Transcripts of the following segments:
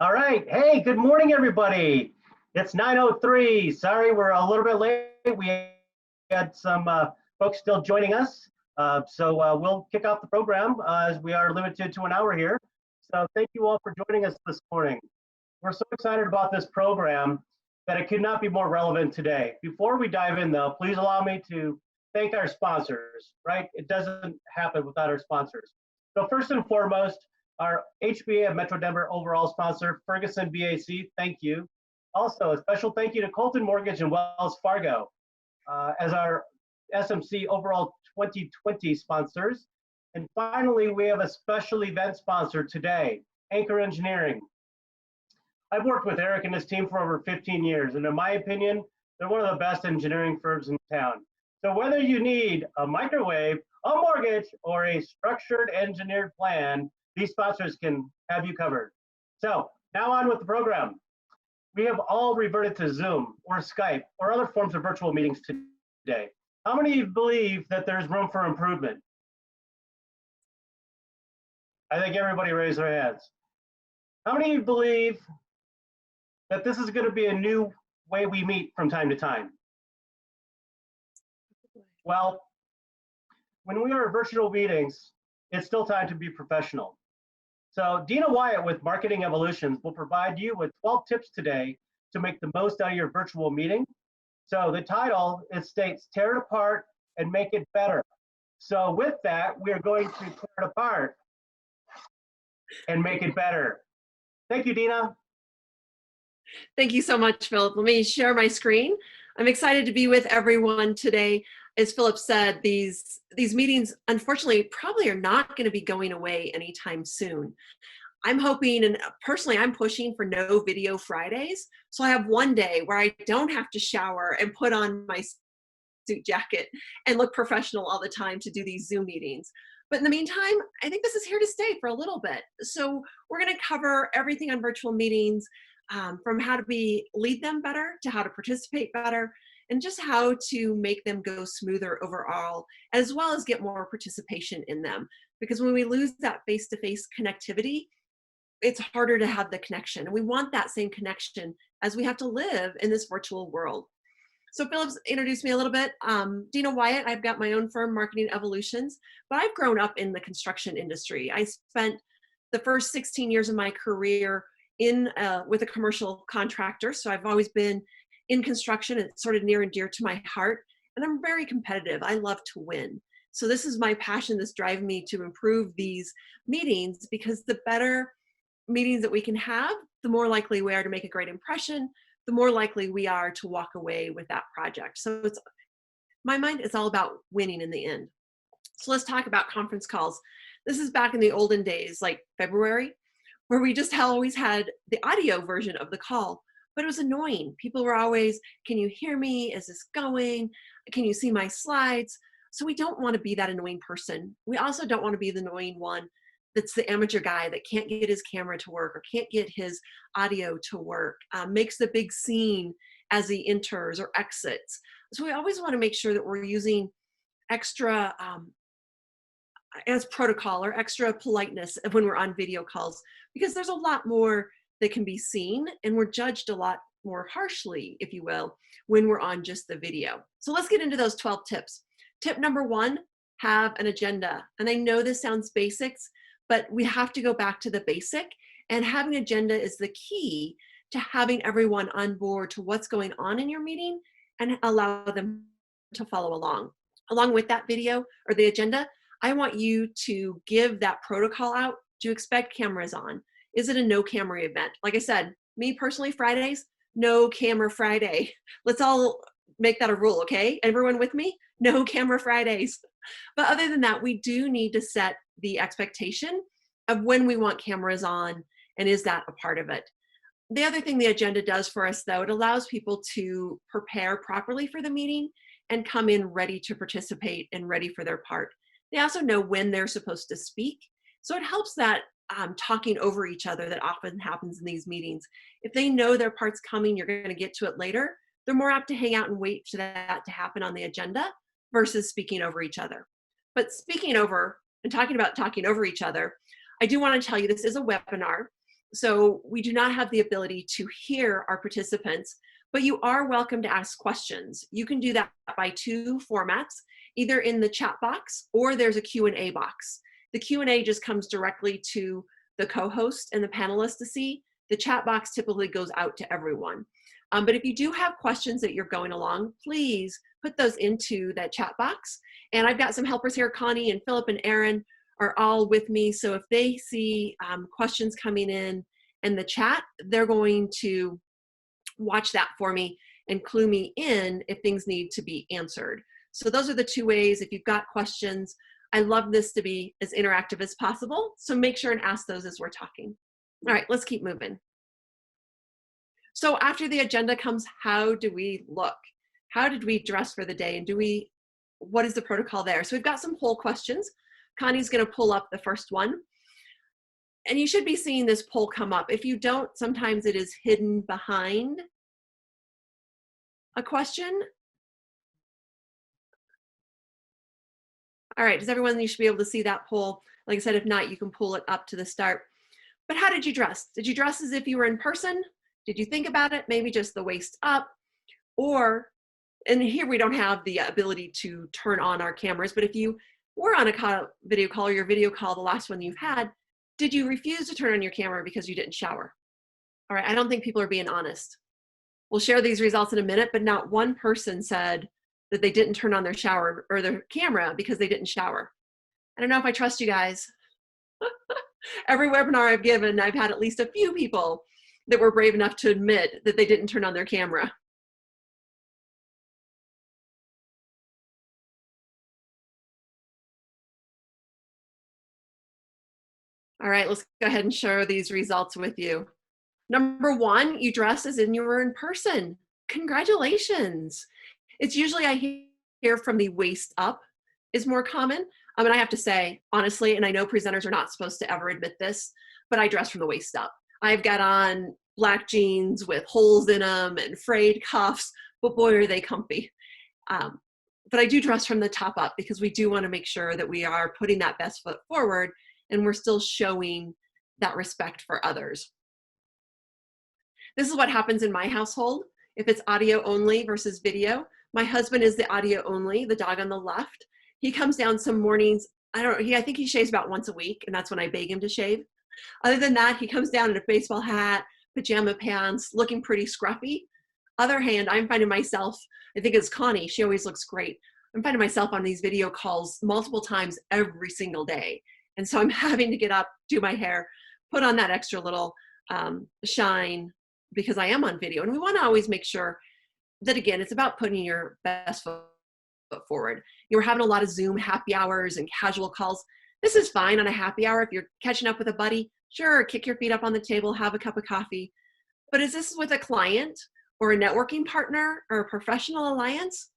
All right. Hey, good morning, everybody. It's 9:03. Sorry, we're a little bit late. We had some folks still joining us. So we'll kick off the program as we are limited to an hour here. So thank you all for joining us this morning. We're so excited about this program that it could not be more relevant today. Before we dive in, though, please allow me to thank our sponsors, right? It doesn't happen without our sponsors. So first and foremost, our HBA of Metro Denver overall sponsor, Ferguson BAC, thank you. Also, a special thank you to Colton Mortgage and Wells Fargo as our SMC overall 2020 sponsors. And finally, we have a special event sponsor today, Anchor Engineering. I've worked with Eric and his team for over 15 years, and in my opinion, they're one of the best engineering firms in town. So whether you need a microwave, a mortgage, or a structured engineered plan, these sponsors can have you covered. So now on with the program. We have all reverted to Zoom or Skype or other forms of virtual meetings today. How many of you believe that there's room for improvement? I think everybody raised their hands. How many of you believe that this is going to be a new way we meet from time to time? Well, when we are in virtual meetings, it's still time to be professional. So Dena Wyatt with Marketing Evolutions will provide you with 12 tips today to make the most out of your virtual meeting. So the title, it states, tear it apart and make it better. So with that, we are going to tear it apart and make it better. Thank you, Dena. Thank you so much, Philip. Let me share my screen. I'm excited to be with everyone today. As Philip said, these meetings, unfortunately, probably are not going to be going away anytime soon. I'm hoping, and personally, I'm pushing for no video Fridays. So I have one day where I don't have to shower and put on my suit jacket and look professional all the time to do these Zoom meetings. But in the meantime, I think this is here to stay for a little bit. So we're going to cover everything on virtual meetings, from how to lead them better to how to participate better, and just how to make them go smoother overall, as well as get more participation in them. Because when we lose that face-to-face connectivity, it's harder to have the connection. And we want that same connection as we have to live in this virtual world. So Philip's introduced me a little bit. Dena Wyatt, I've got my own firm, Marketing Evolutions, but I've grown up in the construction industry. I spent the first 16 years of my career with a commercial contractor. So I've always been in construction. It's sort of near and dear to my heart. And I'm very competitive. I love to win. So this is my passion that's driving me to improve these meetings, because the better meetings that we can have, the more likely we are to make a great impression, the more likely we are to walk away with that project. So my mind is all about winning in the end. So let's talk about conference calls. This is back in the olden days, like February, where we just always had the audio version of the call, but it was annoying. People were always, can you hear me? Is this going? Can you see my slides? So we don't want to be that annoying person. We also don't want to be the annoying one that's the amateur guy that can't get his camera to work or can't get his audio to work, makes the big scene as he enters or exits. So we always want to make sure that we're using extra as protocol or extra politeness when we're on video calls, because there's a lot more that can be seen and we're judged a lot more harshly, if you will, when we're on just the video. So let's get into those 12 tips. Tip number 1, have an agenda. And I know this sounds basics, but we have to go back to the basic, and having an agenda is the key to having everyone on board to what's going on in your meeting and allow them to follow along. Along with that video or the agenda, I want you to give that protocol out. Do you expect cameras on? Is it a no camera event? Like I said, me personally, Fridays, no camera Friday. Let's all make that a rule, okay? Everyone with me? No camera Fridays. But other than that, we do need to set the expectation of when we want cameras on, and is that a part of it? The other thing the agenda does for us, though, it allows people to prepare properly for the meeting and come in ready to participate and ready for their part. They also know when they're supposed to speak. So it helps that talking over each other that often happens in these meetings. If they know their part's coming, you're going to get to it later, they're more apt to hang out and wait for that to happen on the agenda versus speaking over each other. But speaking over and talking about talking over each other, I do want to tell you this is a webinar. So we do not have the ability to hear our participants, but you are welcome to ask questions. You can do that by two formats, either in the chat box or there's a Q&A box. The Q&A just comes directly to the co-host and the panelists to see. The chat box typically goes out to everyone. But if you do have questions that you're going along, please put those into that chat box. And I've got some helpers here, Connie and Philip and Aaron are all with me. So if they see questions coming in the chat, they're going to watch that for me and clue me in if things need to be answered. So those are the two ways. If you've got questions, I love this to be as interactive as possible. So make sure and ask those as we're talking. All right, let's keep moving. So after the agenda comes, how do we look? How did we dress for the day? And what is the protocol there? So we've got some poll questions. Connie's gonna pull up the first one. And you should be seeing this poll come up. If you don't, sometimes it is hidden behind a question. All right, does everyone, you should be able to see that poll. Like I said, if not, you can pull it up to the start. But how did you dress? Did you dress as if you were in person? Did you think about it? Maybe just the waist up? Or, and here we don't have the ability to turn on our cameras, but if you were on a video call or your video call, the last one you've had, did you refuse to turn on your camera because you didn't shower? All right, I don't think people are being honest. We'll share these results in a minute, but not one person said that they didn't turn on their shower or their camera because they didn't shower. I don't know if I trust you guys. Every webinar I've given, I've had at least a few people that were brave enough to admit that they didn't turn on their camera. All right, let's go ahead and share these results with you. Number one, you dress as if you were in person. Congratulations. It's usually I hear from the waist up is more common. And I have to say, honestly, and I know presenters are not supposed to ever admit this, but I dress from the waist up. I've got on black jeans with holes in them and frayed cuffs, but boy, are they comfy. But I do dress from the top up because we do want to make sure that we are putting that best foot forward and we're still showing that respect for others. This is what happens in my household. If it's audio only versus video, my husband is the audio only, the dog on the left. He comes down some mornings, I think he shaves about once a week, and that's when I beg him to shave. Other than that, he comes down in a baseball hat, pajama pants, looking pretty scruffy. Other hand, I'm finding myself, I think it's Connie, she always looks great. I'm finding myself on these video calls multiple times every single day. And so I'm having to get up, do my hair, put on that extra little shine because I am on video. And we want to always make sure that, again, it's about putting your best foot forward. You're having a lot of Zoom happy hours and casual calls. This is fine on a happy hour. If you're catching up with a buddy, sure, kick your feet up on the table, have a cup of coffee. But is this with a client or a networking partner or a professional alliance?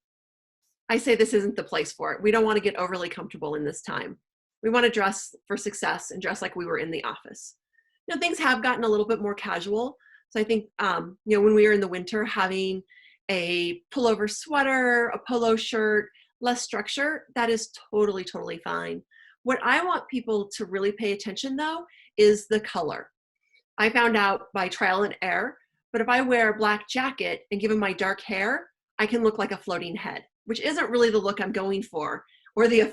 I say this isn't the place for it. We don't want to get overly comfortable in this time. We want to dress for success and dress like we were in the office. You know, things have gotten a little bit more casual. So I think, you know, when we were in the winter, having a pullover sweater, a polo shirt, less structure, that is totally, totally fine. What I want people to really pay attention though, is the color. I found out by trial and error, but if I wear a black jacket and give them my dark hair, I can look like a floating head, which isn't really the look I'm going for, or the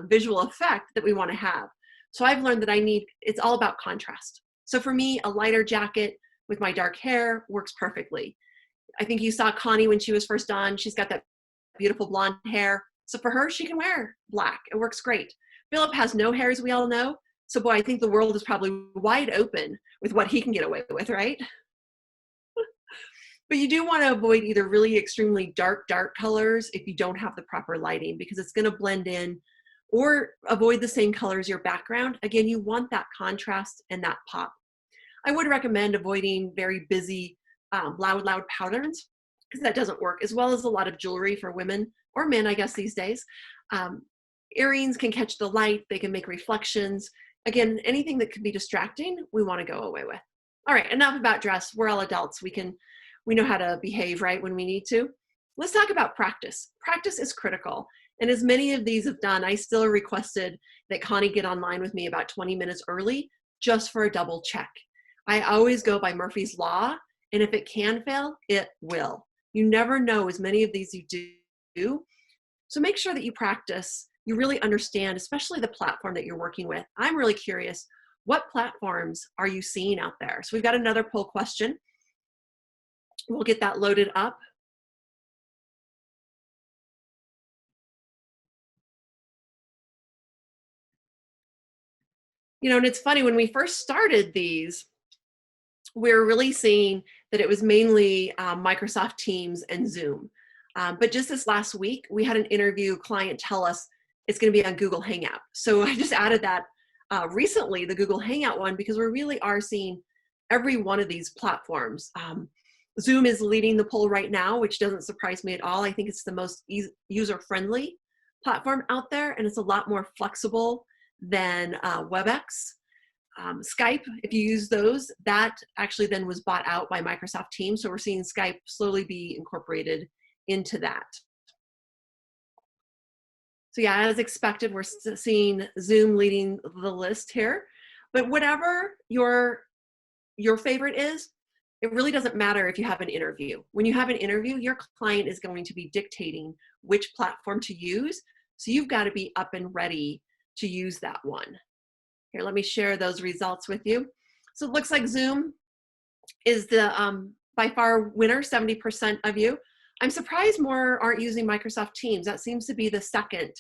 visual effect that we want to have. So I've learned that it's all about contrast. So for me, a lighter jacket with my dark hair works perfectly. I think you saw Connie when she was first on, she's got that beautiful blonde hair. So for her, she can wear black, it works great. Philip has no hair, as we all know. So boy, I think the world is probably wide open with what he can get away with, right? But you do want to avoid either really extremely dark colors if you don't have the proper lighting, because it's going to blend in, or avoid the same color as your background. Again, you want that contrast and that pop. I would recommend avoiding very busy, loud patterns, because that doesn't work, as well as a lot of jewelry for women or men, I guess, these days. Earrings can catch the light, they can make reflections. Again, anything that can be distracting, we want to go away with. All right, enough about dress. We're all adults. We know how to behave, right, when we need to. Let's talk about practice. Practice is critical. And as many of these have done, I still requested that Connie get online with me about 20 minutes early just for a double check. I always go by Murphy's Law, and if it can fail, it will. You never know as many of these you do. So make sure that you practice, you really understand, especially the platform that you're working with. I'm really curious, what platforms are you seeing out there? So we've got another poll question. We'll get that loaded up. You know, and it's funny, when we first started these, we were really seeing that it was mainly Microsoft Teams and Zoom. But just this last week, we had an interview client tell us it's going to be on Google Hangout. So I just added that recently, the Google Hangout one, because we really are seeing every one of these platforms. Zoom is leading the poll right now, which doesn't surprise me at all. I think it's the most user-friendly platform out there, and it's a lot more flexible than WebEx. Skype, if you use those, that actually then was bought out by Microsoft Teams. So we're seeing Skype slowly be incorporated into that. So yeah, as expected, we're seeing Zoom leading the list here. But whatever your favorite is, it really doesn't matter if you have an interview. When you have an interview, your client is going to be dictating which platform to use. So you've got to be up and ready to use that one. Here, let me share those results with you. So it looks like Zoom is the by far winner, 70% of you. I'm surprised more aren't using Microsoft Teams. That seems to be the second,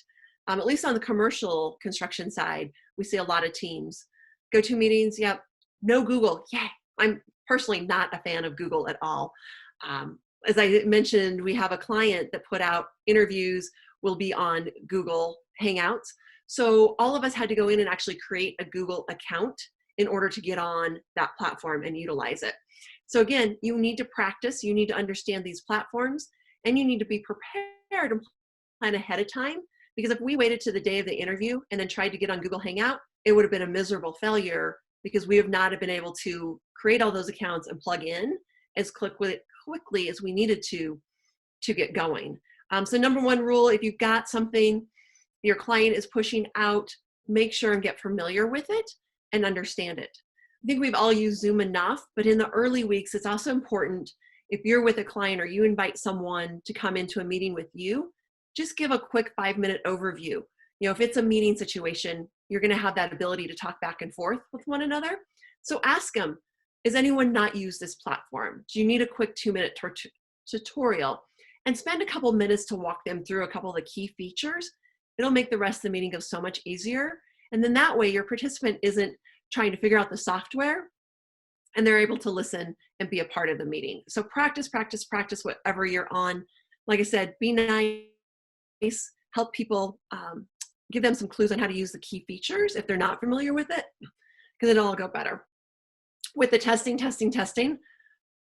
at least on the commercial construction side, we see a lot of Teams. GoToMeetings, yep. No Google, yeah. I'm personally not a fan of Google at all. As I mentioned, we have a client that put out interviews will be on Google Hangouts. So all of us had to go in and actually create a Google account in order to get on that platform and utilize it. So again, you need to practice, you need to understand these platforms, and you need to be prepared and plan ahead of time, because if we waited to the day of the interview and then tried to get on Google Hangout, it would have been a miserable failure, because we have not been able to create all those accounts and plug in as quickly as we needed to get going. So number one rule, if you've got something your client is pushing out, make sure and get familiar with it and understand it. I think we've all used Zoom enough, but in the early weeks, it's also important, if you're with a client or you invite someone to come into a meeting with you, just give a quick 5-minute overview. You know, if it's a meeting situation, you're going to have that ability to talk back and forth with one another. So ask them, has anyone not used this platform? Do you need a quick 2-minute tutorial? And spend a couple minutes to walk them through a couple of the key features. It'll make the rest of the meeting go so much easier. And then that way your participant isn't trying to figure out the software, and they're able to listen and be a part of the meeting. So practice, practice, practice whatever you're on. Like I said, be nice, help people, give them some clues on how to use the key features if they're not familiar with it, because it'll all go better. With the testing,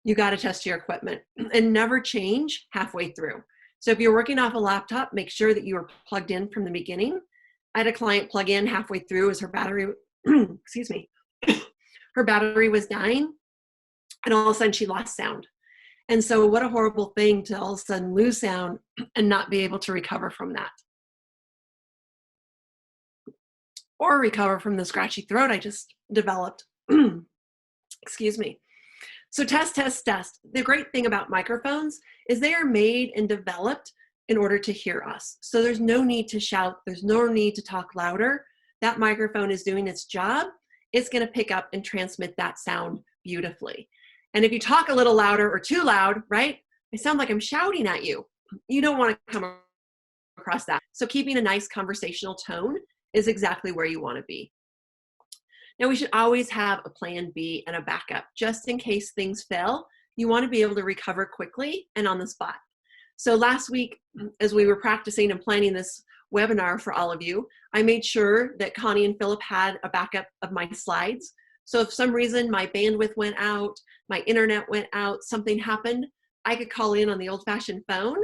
you got to test your equipment and never change halfway through. So if you're working off a laptop, make sure that you are plugged in from the beginning. I had a client plug in halfway through as her battery, excuse me, her battery was dying, and all of a sudden she lost sound. And so what a horrible thing to all of a sudden lose sound and not be able to recover from that. Or recover from the scratchy throat I just developed. Excuse me. So test. The great thing about microphones is they are made and developed in order to hear us. So there's no need to shout. There's no need to talk louder. That microphone is doing its job. It's going to pick up and transmit that sound beautifully. And if you talk a little louder or too loud, right, I sound like I'm shouting at you. You don't want to come across that. So keeping a nice conversational tone is exactly where you want to be. Now, we should always have a plan B and a backup, just in case things fail. You want to be able to recover quickly and on the spot. So last week, as we were practicing and planning this webinar for all of you, I made sure that Connie and Philip had a backup of my slides. So if for some reason my bandwidth went out, my internet went out, something happened, I could call in on the old-fashioned phone.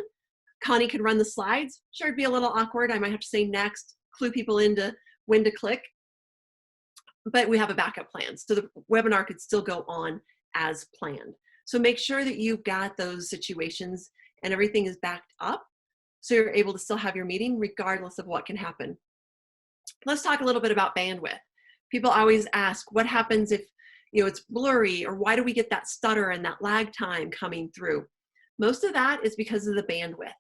Connie could run the slides. Sure, it'd be a little awkward. I might have to say next, clue people into when to click. But we have a backup plan, so the webinar could still go on as planned. So make sure that you've got those situations and everything is backed up, so you're able to still have your meeting regardless of what can happen. Let's talk a little bit about bandwidth. People always ask, what happens if it's blurry, or why do we get that stutter and that lag time coming through? Most of that is because of the bandwidth.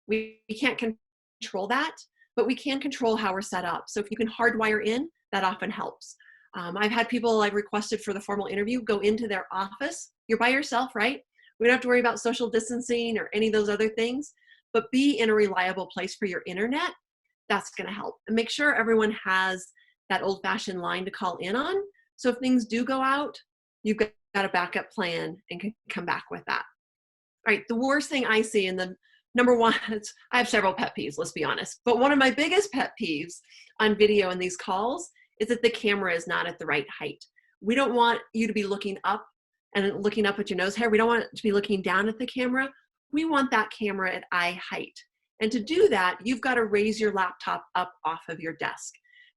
We can't control that, but we can control how we're set up. So if you can hardwire in, that often helps. I've had people I've requested for the formal interview go into their office. You're by yourself, right? We don't have to worry about social distancing or any of those other things, but be in a reliable place for your internet. That's going to help. And make sure everyone has that old-fashioned line to call in on. So if things do go out, you've got a backup plan and can come back with that. All right, the worst thing I see, and the number one, I have several pet peeves, let's be honest, but one of my biggest pet peeves on video in these calls is that the camera is not at the right height. We don't want you to be looking up and looking up at your nose hair. We don't want it to be looking down at the camera. We want that camera at eye height. And to do that, you've got to raise your laptop up off of your desk.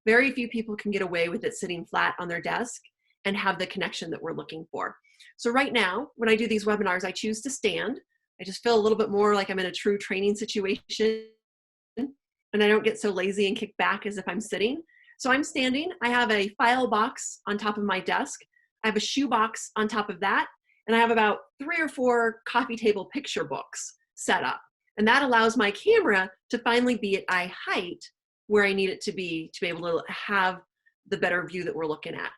Very few people can get away with it sitting flat on their desk and have the connection that we're looking for. So right now, when I do these webinars, I choose to stand. I just feel a little bit more like I'm in a true training situation, and I don't get so lazy and kick back as if I'm sitting. So I'm standing. I have a file box on top of my desk. I have a shoe box on top of that, and I have about 3 or 4 coffee table picture books set up. And that allows my camera to finally be at eye height where I need it to be able to have the better view that we're looking at.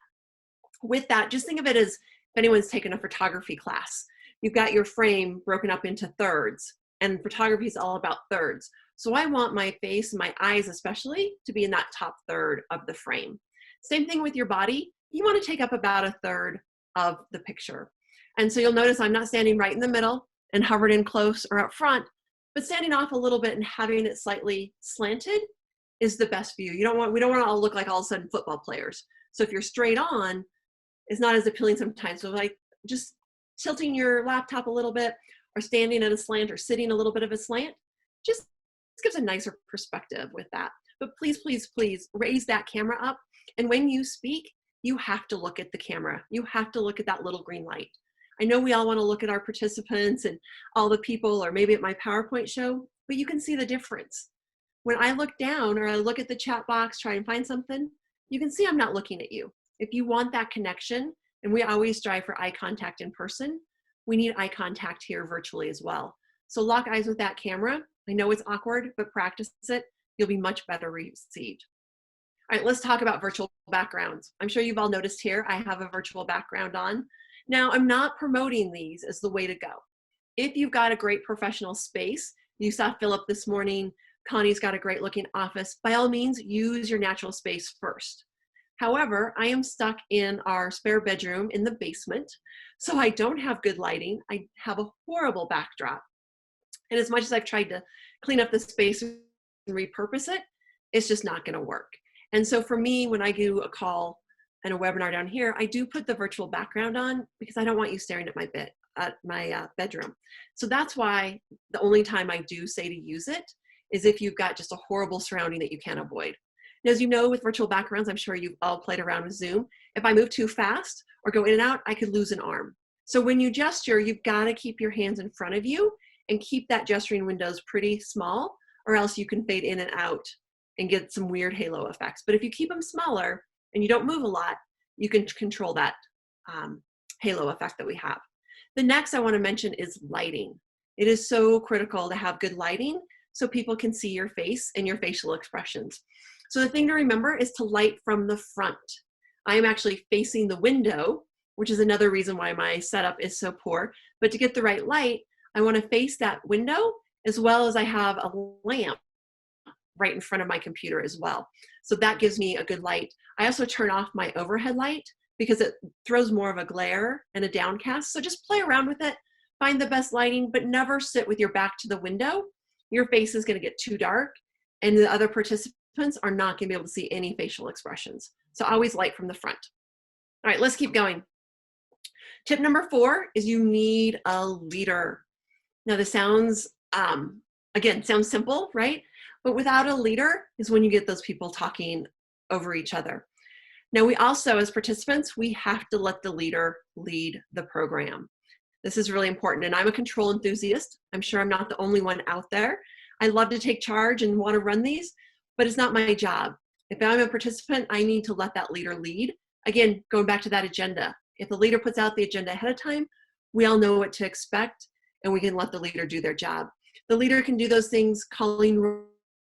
With that, just think of it as if anyone's taken a photography class. You've got your frame broken up into thirds, and photography is all about thirds. So I want my face, my eyes especially, to be in that top third of the frame. Same thing with your body. You want to take up about a third of the picture. And so you'll notice I'm not standing right in the middle and hovered in close or up front, but standing off a little bit and having it slightly slanted is the best view. We don't want to all look like all of a sudden football players. So if you're straight on, it's not as appealing sometimes. So like just tilting your laptop a little bit, or standing at a slant, or sitting a little bit of a slant, just gives a nicer perspective with that. But please, please, please raise that camera up. And when you speak, you have to look at the camera. You have to look at that little green light. I know we all want to look at our participants and all the people, or maybe at my PowerPoint show, but you can see the difference. When I look down or I look at the chat box, try and find something, you can see I'm not looking at you. If you want that connection, and we always strive for eye contact in person, we need eye contact here virtually as well. So lock eyes with that camera. I know it's awkward, but practice it. You'll be much better received. All right, let's talk about virtual backgrounds. I'm sure you've all noticed here, I have a virtual background on. Now, I'm not promoting these as the way to go. If you've got a great professional space, you saw Philip this morning, Connie's got a great looking office, by all means, use your natural space first. However, I am stuck in our spare bedroom in the basement, so I don't have good lighting. I have a horrible backdrop. And as much as I've tried to clean up the space and repurpose it, it's just not gonna work. And so for me, when I do a call and a webinar down here, I do put the virtual background on because I don't want you staring at my bedroom. So that's why the only time I do say to use it is if you've got just a horrible surrounding that you can't avoid. And as you know, with virtual backgrounds, I'm sure you've all played around with Zoom. If I move too fast or go in and out, I could lose an arm. So when you gesture, you've got to keep your hands in front of you and keep that gesturing windows pretty small, or else you can fade in and out and get some weird halo effects. But if you keep them smaller and you don't move a lot, you can control that halo effect that we have. The next I want to mention is lighting. It is so critical to have good lighting so people can see your face and your facial expressions. So the thing to remember is to light from the front. I am actually facing the window, which is another reason why my setup is so poor. But to get the right light, I want to face that window, as well as I have a lamp right in front of my computer as well. So that gives me a good light. I also turn off my overhead light because it throws more of a glare and a downcast. So just play around with it, find the best lighting, but never sit with your back to the window. Your face is going to get too dark, and the other participants are not going to be able to see any facial expressions. So always light from the front. All right, let's keep going. Tip number 4 is you need a leader. Now this sounds, again, sounds simple, right? But without a leader is when you get those people talking over each other. Now we also, as participants, we have to let the leader lead the program. This is really important, and I'm a control enthusiast. I'm sure I'm not the only one out there. I love to take charge and want to run these, but it's not my job. If I'm a participant, I need to let that leader lead. Again, going back to that agenda, If the leader puts out the agenda ahead of time, we all know what to expect, and we can let the leader do their job. The leader can do those things, calling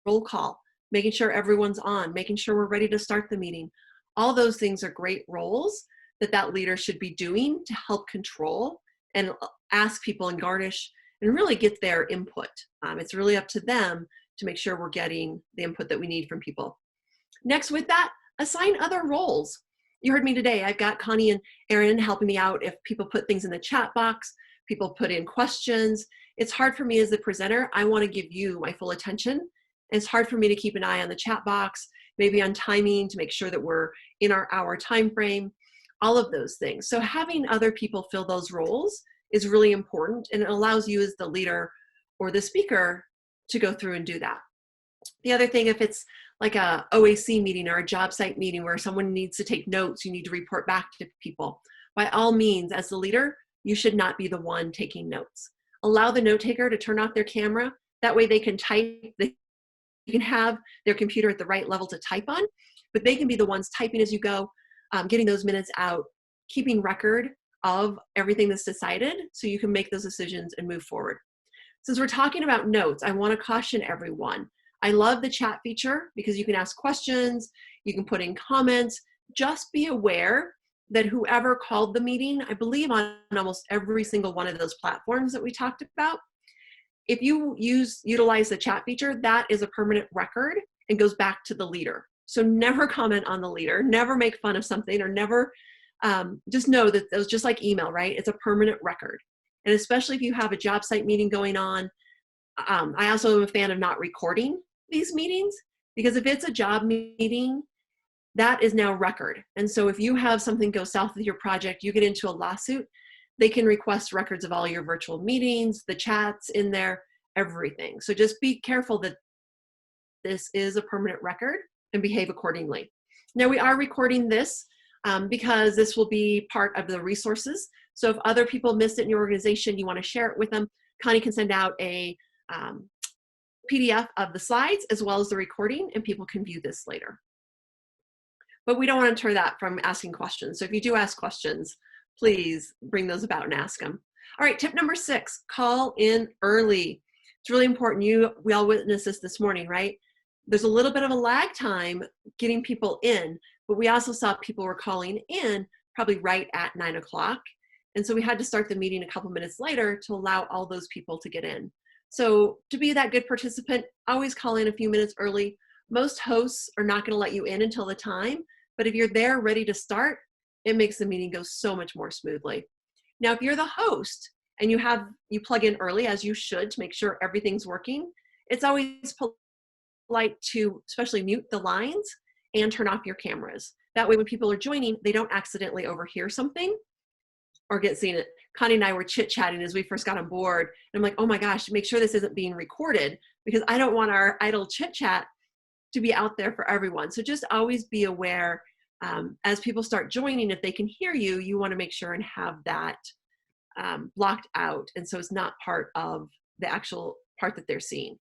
roll call, making sure everyone's on, making sure we're ready to start the meeting. All those things are great roles that leader should be doing to help control and ask people and garnish and really get their input. It's really up to them to make sure we're getting the input that we need from people. Next, with that, assign other roles. You heard me today. I've got Connie and Erin helping me out if people put things in the chat box, people put in questions. It's hard for me as the presenter. I want to give you my full attention. And it's hard for me to keep an eye on the chat box, maybe on timing to make sure that we're in our hour time frame, all of those things. So having other people fill those roles is really important, and it allows you as the leader or the speaker to go through and do that. The other thing, if it's like a OAC meeting or a job site meeting where someone needs to take notes, you need to report back to people. By all means, as the leader, you should not be the one taking notes. Allow the note taker to turn off their camera. That way they can type, they can have their computer at the right level to type on, but they can be the ones typing as you go, getting those minutes out, keeping record of everything that's decided so you can make those decisions and move forward. Since we're talking about notes, I want to caution everyone. I love the chat feature because you can ask questions, you can put in comments. Just be aware that whoever called the meeting, I believe on almost every single one of those platforms that we talked about, if you utilize the chat feature, that is a permanent record and goes back to the leader. So never comment on the leader, never make fun of something, or never, just know that it was just like email, right? It's a permanent record. And especially if you have a job site meeting going on, I also am a fan of not recording these meetings, because if it's a job meeting, that is now record. And so if you have something go south with your project, you get into a lawsuit, they can request records of all your virtual meetings, the chats in there, everything. So just be careful that this is a permanent record and behave accordingly. Now we are recording this because this will be part of the resources. So if other people missed it in your organization, you want to share it with them, Connie can send out a PDF of the slides as well as the recording, and people can view this later. But we don't want to deter that from asking questions. So if you do ask questions, please bring those about and ask them. All right, tip number 6, call in early. It's really important. We all witnessed this morning, right? There's a little bit of a lag time getting people in, but we also saw people were calling in probably right at 9 o'clock. And so we had to start the meeting a couple minutes later to allow all those people to get in. So to be that good participant, always call in a few minutes early. Most hosts are not going to let you in until the time, but if you're there ready to start, it makes the meeting go so much more smoothly. Now, if you're the host and you plug in early, as you should, to make sure everything's working, it's always polite to especially mute the lines and turn off your cameras. That way when people are joining, they don't accidentally overhear something or get seen it. Connie and I were chit-chatting as we first got on board, and I'm like, oh my gosh, make sure this isn't being recorded, because I don't want our idle chit-chat to be out there for everyone. So just always be aware as people start joining, if they can hear you, you want to make sure and have that blocked out, and so it's not part of the actual part that they're seeing.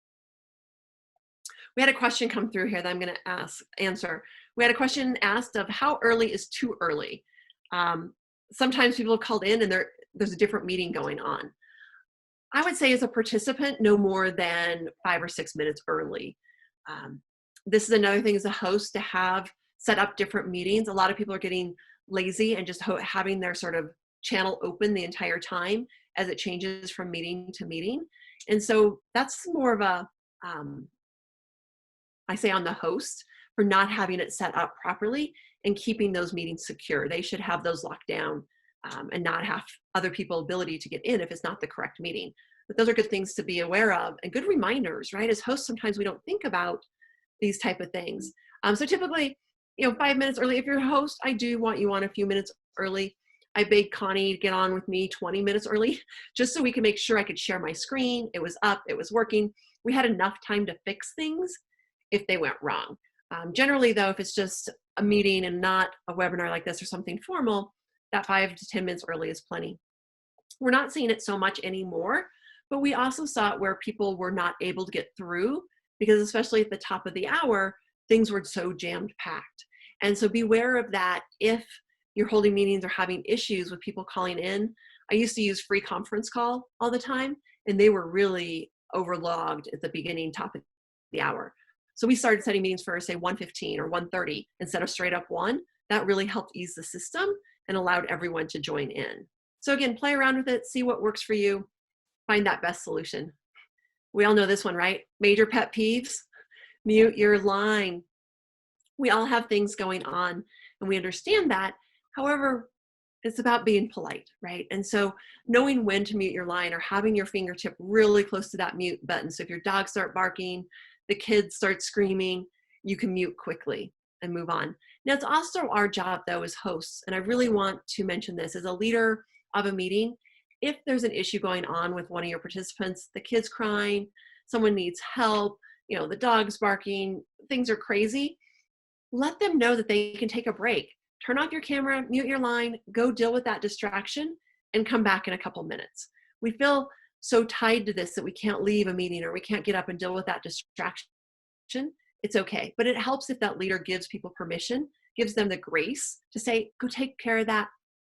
We had a question come through here that I'm going to answer. We had a question asked of how early is too early. Sometimes people have called in and there's a different meeting going on. I would say as a participant, no more than 5 or 6 minutes early. This is another thing as a host to have set up different meetings. A lot of people are getting lazy and just having their sort of channel open the entire time as it changes from meeting to meeting. And so that's more of a, I say on the host for not having it set up properly and keeping those meetings secure. They should have those locked down and not have other people ability to get in if it's not the correct meeting. But those are good things to be aware of and good reminders, right? As hosts, sometimes we don't think about these type of things. So typically, 5 minutes early. If you're a host, I do want you on a few minutes early. I begged Connie to get on with me 20 minutes early, just so we could make sure I could share my screen. It was up, it was working. We had enough time to fix things if they went wrong. Generally though, if it's just a meeting and not a webinar like this or something formal, that 5 to 10 minutes early is plenty. We're not seeing it so much anymore, but we also saw it where people were not able to get through because especially at the top of the hour, things were so jammed packed. And so beware of that if you're holding meetings or having issues with people calling in. I used to use free conference call all the time, and they were really overlogged at the beginning, top of the hour. So we started setting meetings for, say, 1:15 or 1:30 instead of straight up 1. That really helped ease the system and allowed everyone to join in. So again, play around with it, see what works for you, find that best solution. We all know this one, right? Major pet peeves, mute your line. We all have things going on and we understand that. However, it's about being polite, right? And so knowing when to mute your line or having your fingertip really close to that mute button. So if your dogs start barking, the kids start screaming, you can mute quickly and move on. Now, it's also our job, though, as hosts, and I really want to mention this, as a leader of a meeting, if there's an issue going on with one of your participants, the kid's crying, someone needs help, you know, the dog's barking, things are crazy, let them know that they can take a break. Turn off your camera, mute your line, go deal with that distraction, and come back in a couple minutes. We feel so tied to this that we can't leave a meeting or we can't get up and deal with that distraction. It's okay, but it helps if that leader gives people permission, gives them the grace to say, go take care of that.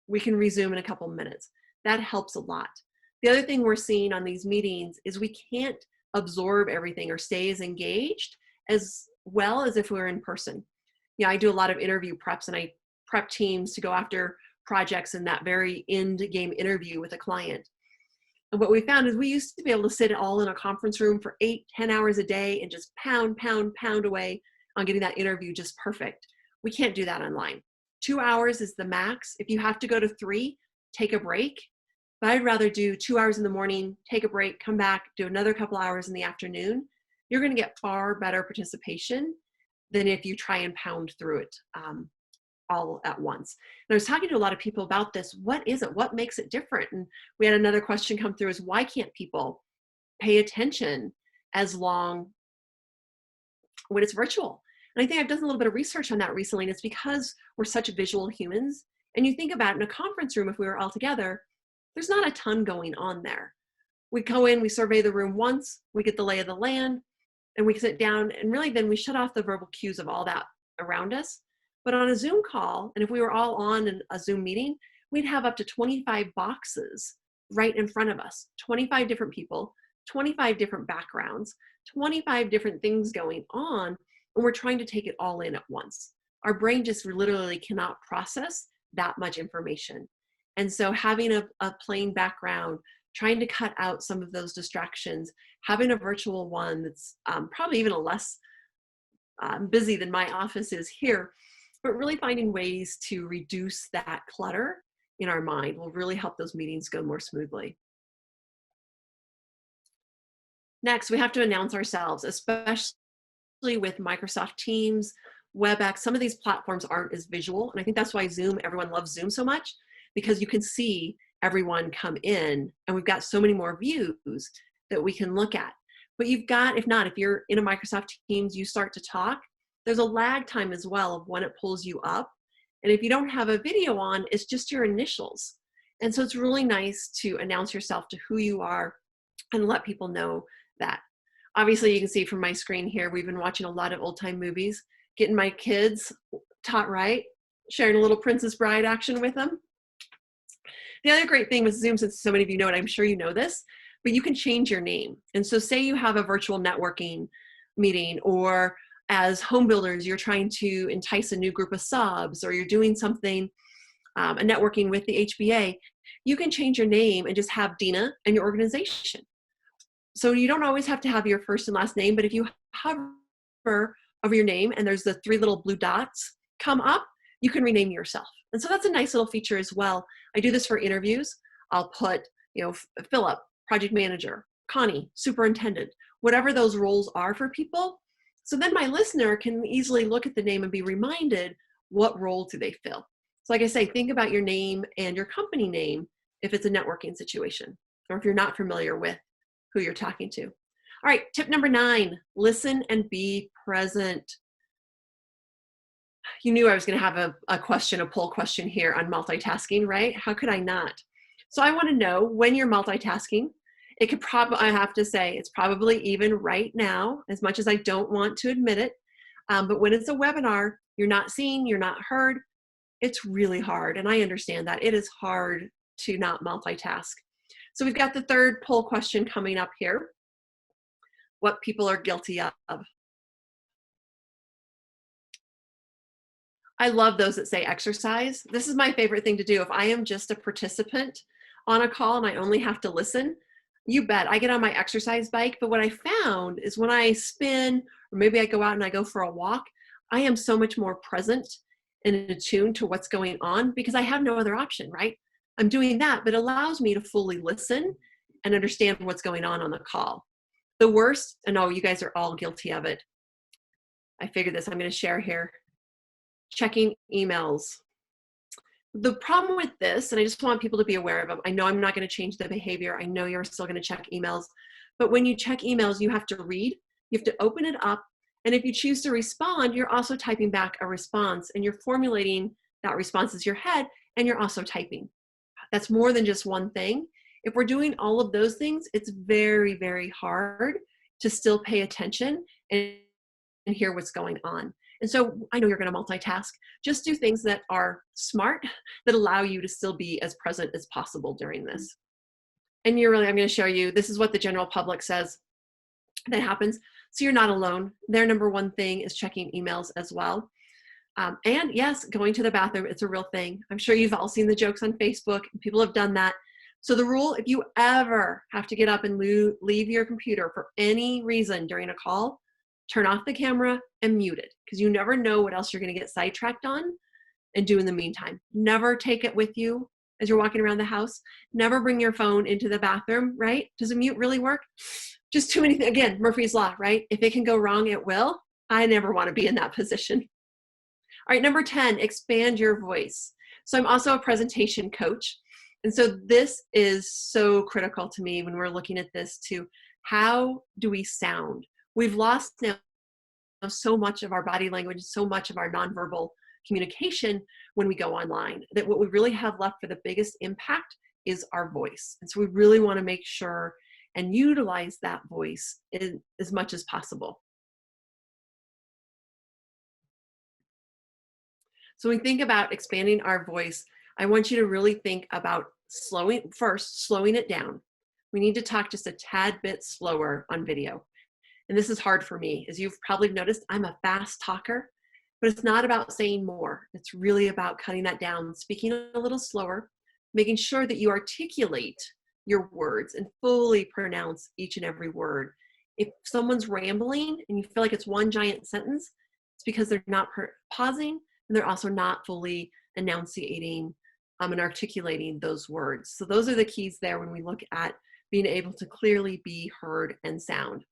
We can resume in a couple minutes. That helps a lot. The other thing we're seeing on these meetings is we can't absorb everything or stay as engaged as well as if we were in person. Yeah, I do a lot of interview preps and I prep teams to go after projects in that very end game interview with a client. And what we found is we used to be able to sit all in a conference room for 8-10 hours a day and just pound away on getting that interview just perfect. We can't do that online. 2 hours is the max. If you have to go to 3, take a break. But I'd rather do 2 hours in the morning, take a break, come back, do another couple hours in the afternoon. You're going to get far better participation than if you try and pound through it all at once. And I was talking to a lot of people about this. What is it? What makes it different? And we had another question come through is, why can't people pay attention as long when it's virtual? And I think I've done a little bit of research on that recently, and it's because we're such visual humans. And you think about it, in a conference room, if we were all together, there's not a ton going on there. We go in, we survey the room once, we get the lay of the land, and we sit down, and really then we shut off the verbal cues of all that around us. But on a Zoom call, and if we were all on a Zoom meeting, we'd have up to 25 boxes right in front of us, 25 different people, 25 different backgrounds, 25 different things going on, and we're trying to take it all in at once. Our brain just literally cannot process that much information. And so having a plain background, trying to cut out some of those distractions, having a virtual one that's probably even a less busy than my office is here, but really finding ways to reduce that clutter in our mind will really help those meetings go more smoothly. Next, we have to announce ourselves, especially with Microsoft Teams, WebEx. Some of these platforms aren't as visual, and I think that's why everyone loves Zoom so much, because you can see everyone come in, and we've got so many more views that we can look at. But you've got, if you're in a Microsoft Teams, you start to talk, there's a lag time as well of when it pulls you up. And if you don't have a video on, it's just your initials. And so it's really nice to announce yourself to who you are and let people know that. Obviously, you can see from my screen here, we've been watching a lot of old time movies, getting my kids taught right, sharing a little Princess Bride action with them. The other great thing with Zoom, since so many of you know it, I'm sure you know this, but you can change your name. And so say you have a virtual networking meeting, or as home builders, you're trying to entice a new group of subs, or you're doing something, a networking with the HBA, you can change your name and just have Dena and your organization. So you don't always have to have your first and last name, but if you hover over your name and there's the 3 little blue dots come up, you can rename yourself. And so that's a nice little feature as well. I do this for interviews. I'll put, Philip, project manager, Connie, superintendent, whatever those roles are for people. So then my listener can easily look at the name and be reminded, what role do they fill? So like I say, think about your name and your company name if it's a networking situation, or if you're not familiar with who you're talking to. All right, tip number 9, listen and be present. You knew I was going to have a poll question here on multitasking, right? How could I not? So I want to know when you're multitasking. It could probably, I have to say, it's probably even right now, as much as I don't want to admit it. But when it's a webinar, you're not seen, you're not heard. It's really hard, and I understand that. It is hard to not multitask. So we've got the third poll question coming up here. What people are guilty of. I love those that say exercise. This is my favorite thing to do. If I am just a participant on a call and I only have to listen, you bet I get on my exercise bike. But what I found is when I spin, or maybe I go out and I go for a walk, I am so much more present and attuned to what's going on because I have no other option, right? I'm doing that, but it allows me to fully listen and understand what's going on the call. The worst, and oh, you guys are all guilty of it. I figured this, I'm going to share here. Checking emails. The problem with this, and I just want people to be aware of them, I know I'm not going to change the behavior. I know you're still going to check emails, but when you check emails, you have to read, you have to open it up, and if you choose to respond, you're also typing back a response, and you're formulating that response as your head, and you're also typing. That's more than just one thing. If we're doing all of those things, it's very, very hard to still pay attention and hear what's going on. And so I know you're going to multitask. Just do things that are smart, that allow you to still be as present as possible during this. And I'm going to show you, this is what the general public says that happens. So you're not alone. Their number one thing is checking emails as well. And yes, going to the bathroom, it's a real thing. I'm sure you've all seen the jokes on Facebook. People have done that. So the rule, if you ever have to get up and leave your computer for any reason during a call, turn off the camera and mute it, because you never know what else you're going to get sidetracked on and do in the meantime. Never take it with you as you're walking around the house. Never bring your phone into the bathroom, right? Does a mute really work? Just too many things. Again, Murphy's Law, right? If it can go wrong, it will. I never want to be in that position. All right, number 10, expand your voice. So I'm also a presentation coach. And so this is so critical to me when we're looking at this too. How do we sound? We've lost now so much of our body language, so much of our nonverbal communication when we go online, that what we really have left for the biggest impact is our voice. And so we really want to make sure and utilize that voice as much as possible. So when we think about expanding our voice, I want you to really think about slowing it down. We need to talk just a tad bit slower on video. And this is hard for me. As you've probably noticed, I'm a fast talker, but it's not about saying more. It's really about cutting that down, speaking a little slower, making sure that you articulate your words and fully pronounce each and every word. If someone's rambling and you feel like it's one giant sentence, it's because they're not pausing, and they're also not fully enunciating and articulating those words. So those are the keys there when we look at being able to clearly be heard and sound.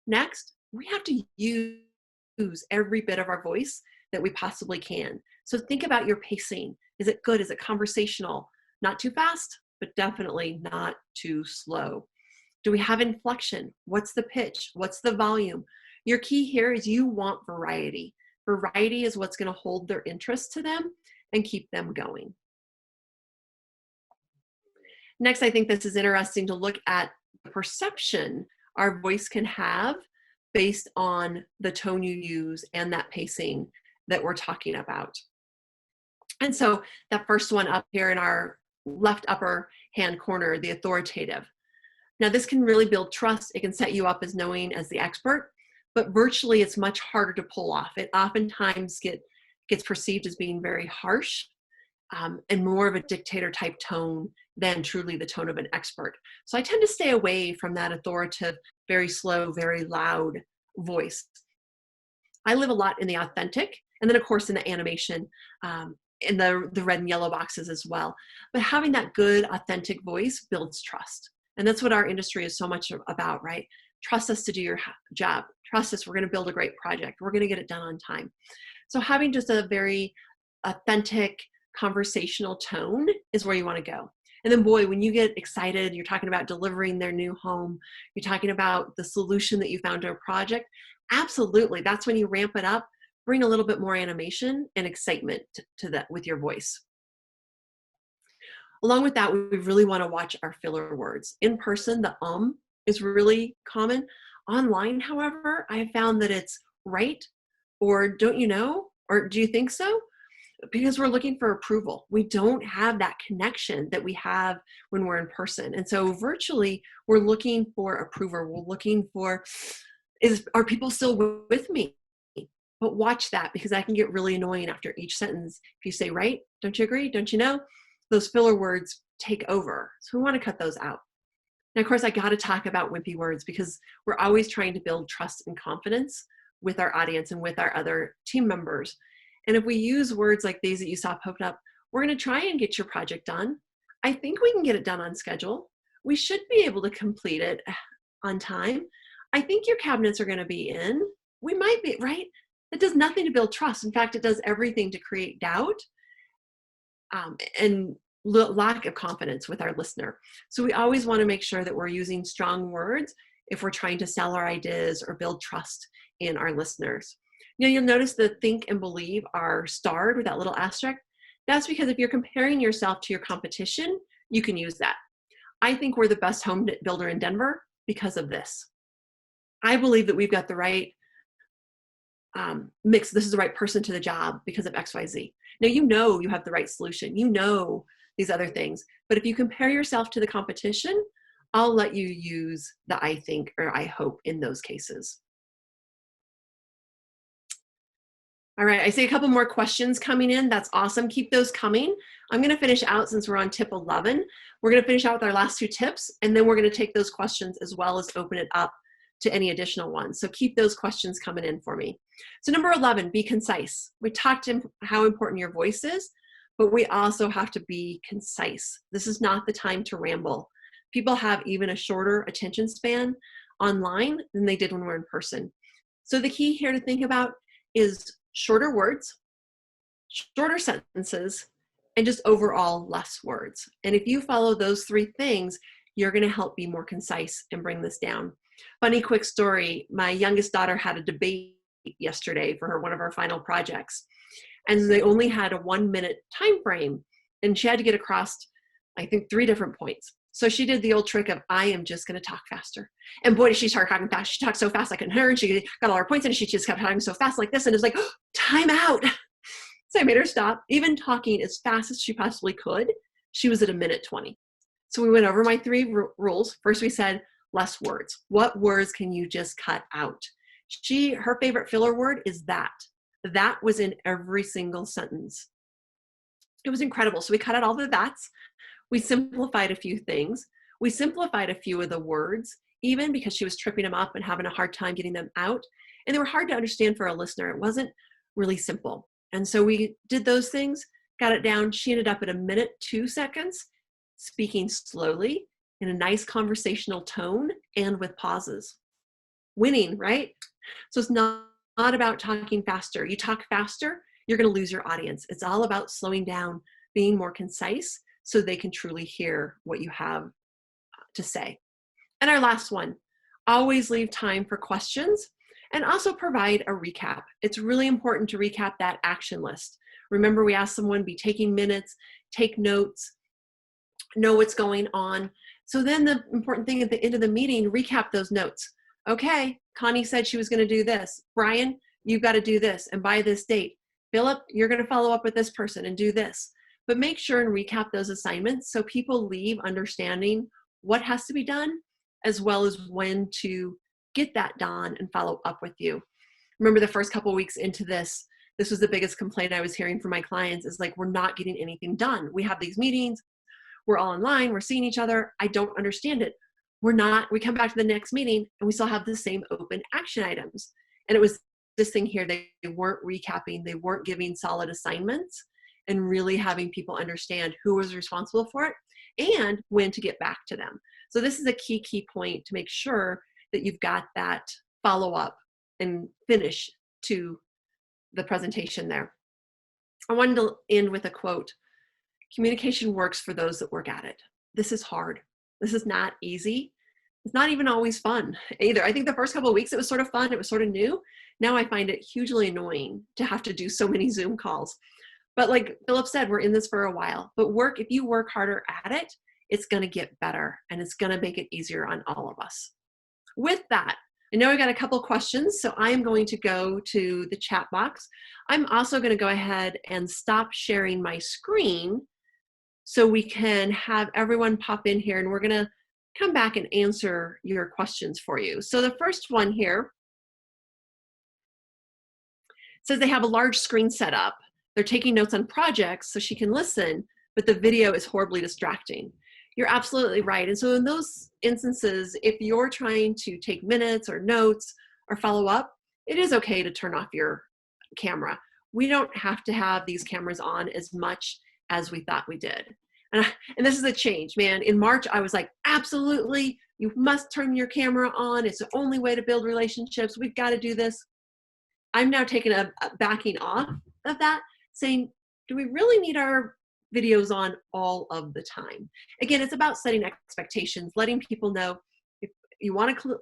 Next, we have to use every bit of our voice that we possibly can. So think about your pacing. Is it good? Is it conversational? Not too fast, but definitely not too slow. Do we have inflection? What's the pitch? What's the volume? Your key here is you want variety. Variety is what's going to hold their interest to them and keep them going. Next, I think this is interesting to look at the perception our voice can have based on the tone you use and that pacing that we're talking about. And so that first one up here in our left upper hand corner, the authoritative. Now this can really build trust. It can set you up as knowing as the expert, but virtually it's much harder to pull off. It oftentimes gets perceived as being very harsh and more of a dictator type tone than truly the tone of an expert. So I tend to stay away from that authoritative, very slow, very loud voice. I live a lot in the authentic, and then of course in the animation, in the red and yellow boxes as well. But having that good, authentic voice builds trust. And that's what our industry is so much about, right? Trust us to do your job. Trust us, we're gonna build a great project. We're gonna get it done on time. So having just a very authentic, conversational tone is where you wanna go. And then boy, when you get excited, you're talking about delivering their new home, you're talking about the solution that you found to a project, absolutely, that's when you ramp it up, bring a little bit more animation and excitement to that with your voice. Along with that, we really wanna watch our filler words. In person, the is really common. Online, however, I have found that it's right, or don't you know, or do you think so? because we're looking for approval. We don't have that connection that we have when we're in person. And so virtually, we're looking for approval. We're looking for, are people still with me? But watch that, because that can get really annoying after each sentence. If you say, right, don't you agree? Don't you know? Those filler words take over. So we want to cut those out. Now, of course, I got to talk about wimpy words, because we're always trying to build trust and confidence with our audience and with our other team members. And if we use words like these that you saw popped up, we're going to try and get your project done. I think we can get it done on schedule. We should be able to complete it on time. I think your cabinets are going to be in. We might be, right? It does nothing to build trust. In fact, it does everything to create doubt and lack of confidence with our listener. So we always want to make sure that we're using strong words if we're trying to sell our ideas or build trust in our listeners. You'll notice the think and believe are starred with that little asterisk. That's because if you're comparing yourself to your competition, you can use that. I think we're the best home builder in Denver because of this. I believe that we've got the right mix. This is the right person to the job because of XYZ. Now, you have the right solution. These other things. But if you compare yourself to the competition, I'll let you use the I think or I hope in those cases. All right, I see a couple more questions coming in. That's awesome. Keep those coming. I'm going to finish out since we're on tip 11. We're going to finish out with our last 2 tips, and then we're going to take those questions as well as open it up to any additional ones. So keep those questions coming in for me. So number 11, be concise. We talked in how important your voice is, but we also have to be concise. This is not the time to ramble. People have even a shorter attention span online than they did when we're in person. So the key here to think about is shorter words, shorter sentences, and just overall less words. And if you follow those 3 things, you're going to help be more concise and bring this down. Funny quick story, my youngest daughter had a debate yesterday for one of her final projects. And they only had a 1-minute time frame. And she had to get across, I think, 3 different points. So she did the old trick of, I am just going to talk faster. And boy, did she start talking fast. She talked so fast I couldn't hear her. And she got all her points in, and she just kept talking so fast like this. And it was like, oh, time out. So I made her stop. Even talking as fast as she possibly could, she was at 1:20. So we went over my 3 rules. First, we said less words. What words can you just cut out? Her favorite filler word is that. That was in every single sentence. It was incredible. So we cut out all the that's. We simplified a few things. We simplified a few of the words, even because she was tripping them up and having a hard time getting them out. And they were hard to understand for a listener. It wasn't really simple. And so we did those things, got it down. She ended up at 1:02, speaking slowly in a nice conversational tone and with pauses. Winning, right? So it's not about talking faster. You talk faster, you're going to lose your audience. It's all about slowing down, being more concise so they can truly hear what you have to say. And our last one, always leave time for questions and also provide a recap. It's really important to recap that action list. Remember, we asked someone be taking minutes, take notes, know what's going on. So then the important thing at the end of the meeting, recap those notes. Okay, Connie said she was going to do this. Brian, you've got to do this and by this date. Philip, you're going to follow up with this person and do this. But make sure and recap those assignments so people leave understanding what has to be done, as well as when to get that done and follow up with you. Remember the first couple of weeks into this was the biggest complaint I was hearing from my clients is like, we're not getting anything done. We have these meetings, we're all online, we're seeing each other. I don't understand it. We come back to the next meeting and we still have the same open action items. And it was this thing here, they weren't recapping, they weren't giving solid assignments and really having people understand who was responsible for it and when to get back to them. So this is a key point to make sure that you've got that follow up and finish to the presentation there. I wanted to end with a quote. Communication works for those that work at it. This is hard. This is not easy. It's not even always fun either. I think the first couple of weeks it was sort of fun. It was sort of new. Now I find it hugely annoying to have to do so many Zoom calls. But like Philip said, we're in this for a while. But if you work harder at it, it's going to get better and it's going to make it easier on all of us. With that, I know I got a couple questions, so I'm going to go to the chat box. I'm also going to go ahead and stop sharing my screen so we can have everyone pop in here, and we're going to come back and answer your questions for you. So the first one here says they have a large screen set up. They're taking notes on projects so she can listen, but the video is horribly distracting. You're absolutely right. And so in those instances, if you're trying to take minutes or notes or follow up, it is okay to turn off your camera. We don't have to have these cameras on as much as we thought we did. And this is a change, man. In March, I was like, absolutely, you must turn your camera on. It's the only way to build relationships. We've got to do this. I'm now taking a backing off of that, saying, do we really need our videos on all of the time? Again, it's about setting expectations, letting people know if you want to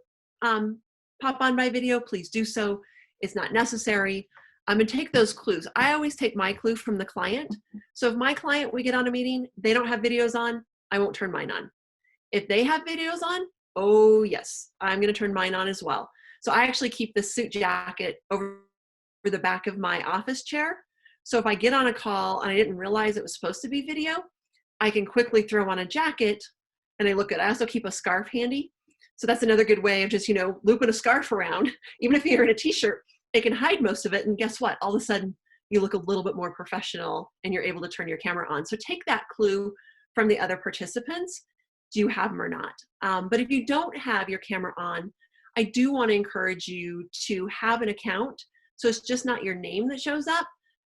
pop on by video, please do so. It's not necessary. And take those clues. I always take my clue from the client. So if my client, we get on a meeting, they don't have videos on, I won't turn mine on. If they have videos on, oh yes, I'm going to turn mine on as well. So I actually keep this suit jacket over the back of my office chair. So if I get on a call and I didn't realize it was supposed to be video, I can quickly throw on a jacket and I look at it. I also keep a scarf handy. So that's another good way of just, looping a scarf around. Even if you're in a t-shirt, it can hide most of it. And guess what? All of a sudden you look a little bit more professional and you're able to turn your camera on. So take that clue from the other participants. Do you have them or not? But if you don't have your camera on, I do want to encourage you to have an account. So it's just not your name that shows up,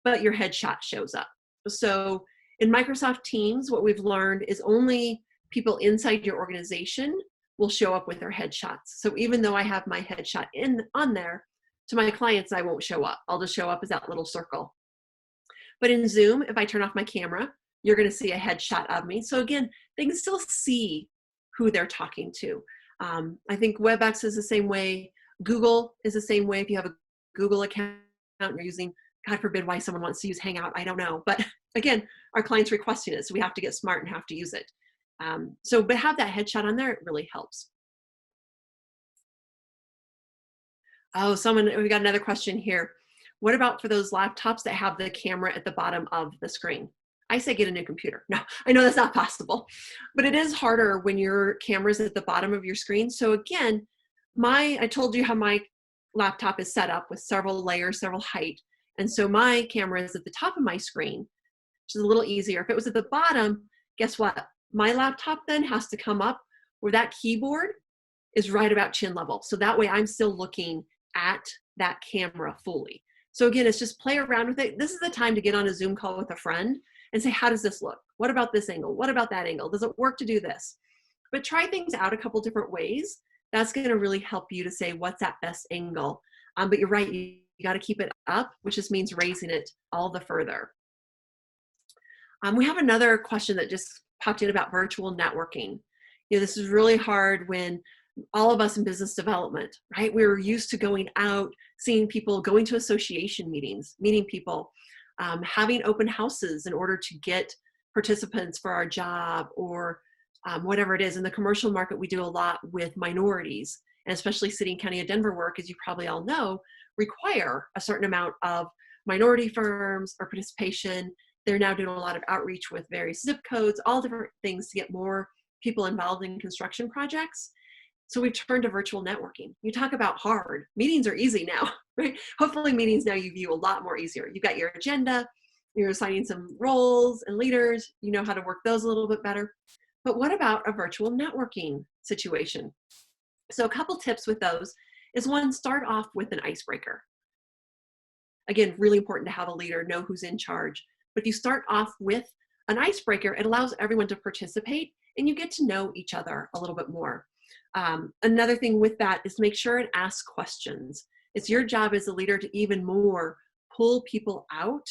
but your headshot shows up. So in Microsoft Teams, what we've learned is only people inside your organization will show up with their headshots. So even though I have my headshot on there, to my clients, I won't show up. I'll just show up as that little circle. But in Zoom, if I turn off my camera, you're going to see a headshot of me. So again, they can still see who they're talking to. I think WebEx is the same way. Google is the same way. If you have a Google account and you're using, God forbid why someone wants to use Hangout, I don't know. But again, our client's requesting it, so we have to get smart and have to use it. But have that headshot on there, it really helps. Oh, we got another question here. What about for those laptops that have the camera at the bottom of the screen? I say get a new computer. No, I know that's not possible, but it is harder when your camera's at the bottom of your screen. So again, I told you how my laptop is set up with several layers, several height. And so my camera is at the top of my screen, which is a little easier. If it was at the bottom, guess what? My laptop then has to come up where that keyboard is right about chin level. So that way I'm still looking at that camera fully. So again, it's just play around with it. This is the time to get on a Zoom call with a friend and say, how does this look? What about this angle? What about that angle? Does it work to do this? But try things out a couple different ways. That's going to really help you to say what's that best angle. But you're right, you got to keep it up, which just means raising it all the further. We have another question that just popped in about virtual networking. This is really hard when all of us in business development, right? We're used to going out, seeing people, going to association meetings, meeting people, having open houses in order to get participants for our job or whatever it is. In the commercial market, we do a lot with minorities, and especially City and County of Denver work, as you probably all know, require a certain amount of minority firms or participation. They're now doing a lot of outreach with various zip codes, all different things to get more people involved in construction projects. So we've turned to virtual networking. You talk about hard. Meetings are easy now, right? Hopefully meetings now you view a lot more easier. You've got your agenda, you're assigning some roles and leaders, you know how to work those a little bit better. But what about a virtual networking situation? So a couple tips with those is one, start off with an icebreaker. Again, really important to have a leader, know who's in charge. But if you start off with an icebreaker, it allows everyone to participate and you get to know each other a little bit more. Another thing with that is make sure and ask questions. It's your job as a leader to even more pull people out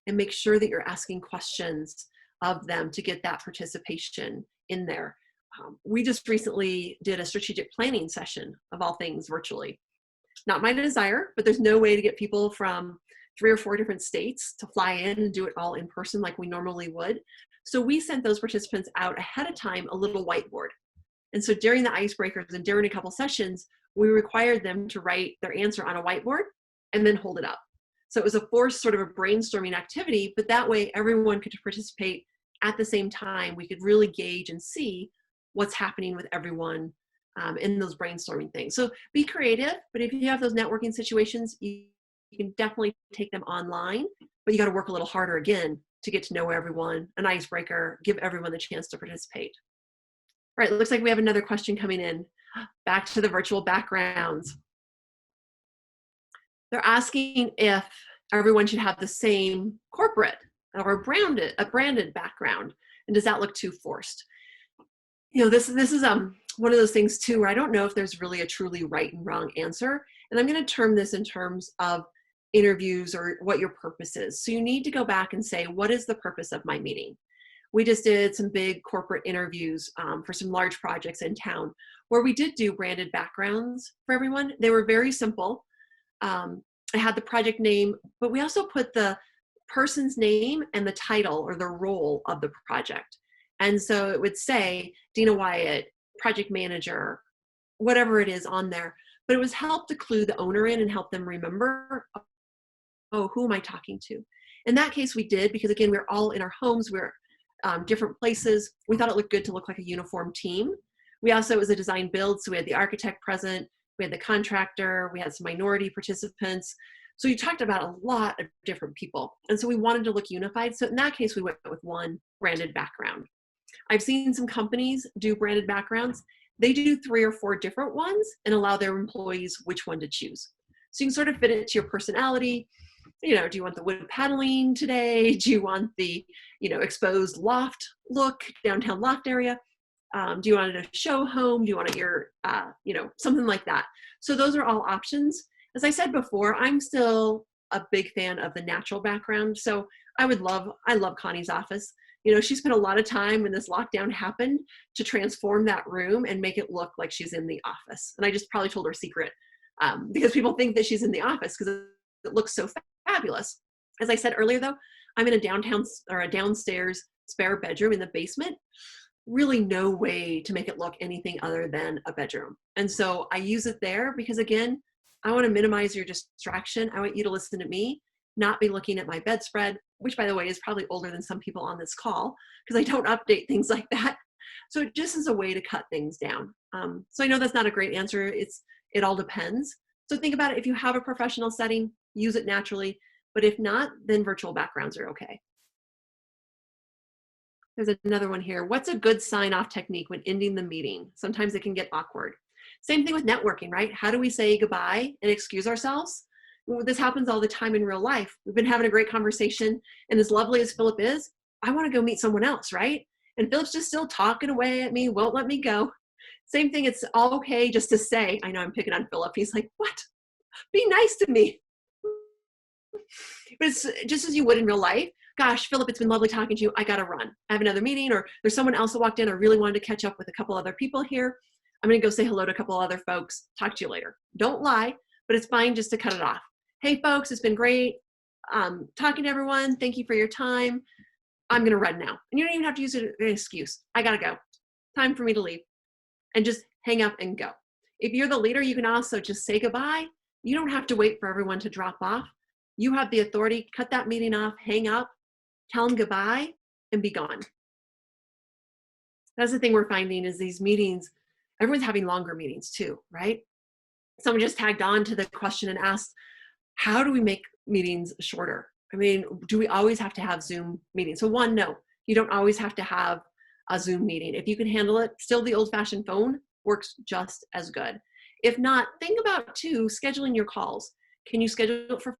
and make sure that you're asking questions of them to get that participation in there. We just recently did a strategic planning session of all things virtually. Not my desire, but there's no way to get people from 3 or 4 different states to fly in and do it all in person like we normally would. So we sent those participants out ahead of time a little whiteboard. And so during the icebreakers and during a couple sessions, we required them to write their answer on a whiteboard and then hold it up. So it was a forced sort of a brainstorming activity, but that way everyone could participate at the same time. We could really gauge and see what's happening with everyone in those brainstorming things. So be creative, but if you have those networking situations, you can definitely take them online, but you got to work a little harder again to get to know everyone, an icebreaker, give everyone the chance to participate. All right, it looks like we have another question coming in. Back to the virtual backgrounds. They're asking if everyone should have the same corporate or a branded background, and does that look too forced? You know, this is one of those things too where I don't know if there's really a truly right and wrong answer, and I'm going to term this in terms of interviews or what your purpose is. So you need to go back and say, what is the purpose of my meeting? We just did some big corporate interviews for some large projects in town where we did do branded backgrounds for everyone. They were very simple. I had the project name, but we also put the person's name and the title or the role of the project. And so it would say Dena Wyatt, project manager, whatever it is on there. But it was help to clue the owner in and help them remember, oh, who am I talking to? In that case, we did, because again, we're all in our homes, we're different places. We thought it looked good to look like a uniform team. We also, it was a design build, so we had the architect present, we had the contractor, we had some minority participants. So you talked about a lot of different people. And so we wanted to look unified. So in that case, we went with one branded background. I've seen some companies do branded backgrounds. They do 3 or 4 different ones and allow their employees which one to choose. So you can sort of fit it to your personality. You know, do you want the wood paneling today? Do you want the, you know, exposed loft look, downtown loft area? Do you want it a show home? Do you want it your, you know, something like that? So those are all options. As I said before, I'm still a big fan of the natural background. So I love Connie's office. You know, she spent a lot of time when this lockdown happened to transform that room and make it look like she's in the office. And I just probably told her a secret because people think that she's in the office because it looks so fabulous. As I said earlier, though, I'm in a downstairs spare bedroom in the basement. Really no way to make it look anything other than a bedroom. And so I use it there because, again, I want to minimize your distraction. I want you to listen to me, not be looking at my bedspread, which, by the way, is probably older than some people on this call because I don't update things like that. So it just is a way to cut things down. So I know that's not a great answer. It all depends. So think about it. If you have a professional setting, use it naturally. But if not, then virtual backgrounds are okay. There's another one here. What's a good sign-off technique when ending the meeting? Sometimes it can get awkward. Same thing with networking, right? How do we say goodbye and excuse ourselves? Well, this happens all the time in real life. We've been having a great conversation, and as lovely as Philip is, I want to go meet someone else, right? And Philip's just still talking away at me, won't let me go. Same thing, it's all okay just to say, I know I'm picking on Philip. He's like, what? Be nice to me. But it's just as you would in real life. Gosh, Philip, it's been lovely talking to you. I got to run. I have another meeting, or there's someone else that walked in. I really wanted to catch up with a couple other people here. I'm going to go say hello to a couple other folks. Talk to you later. Don't lie, but it's fine just to cut it off. Hey, folks, it's been great talking to everyone. Thank you for your time. I'm going to run now. And you don't even have to use an excuse. I got to go. Time for me to leave. And just hang up and go. If you're the leader, you can also just say goodbye. You don't have to wait for everyone to drop off. You have the authority. Cut that meeting off, hang up, tell them goodbye, and be gone. That's the thing we're finding is these meetings, everyone's having longer meetings too, right? Someone just tagged on to the question and asked, how do we make meetings shorter? I mean, do we always have to have Zoom meetings? So one, no, you don't always have to have a Zoom meeting. If you can handle it, still the old-fashioned phone works just as good. If not, think about too, scheduling your calls. Can you schedule it for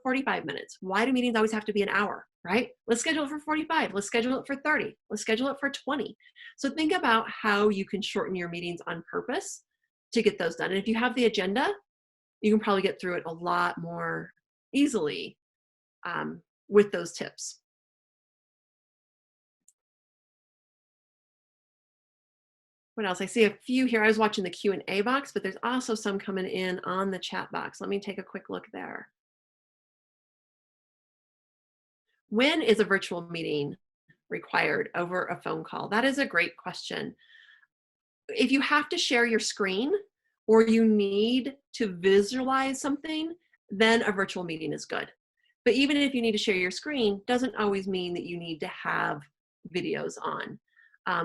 45 minutes? Why do meetings always have to be an hour, right? Let's schedule it for 45. Let's schedule it for 30. Let's schedule it for 20. So think about how you can shorten your meetings on purpose to get those done. And if you have the agenda, you can probably get through it a lot more easily with those tips. What else? I see a few here. I was watching the Q&A box, but there's also some coming in on the chat box. Let me take a quick look there. When is a virtual meeting required over a phone call? That is a great question. if you have to share your screen or you need to visualize something, then a virtual meeting is good. But even if you need to share your screen, doesn't always mean that you need to have videos on.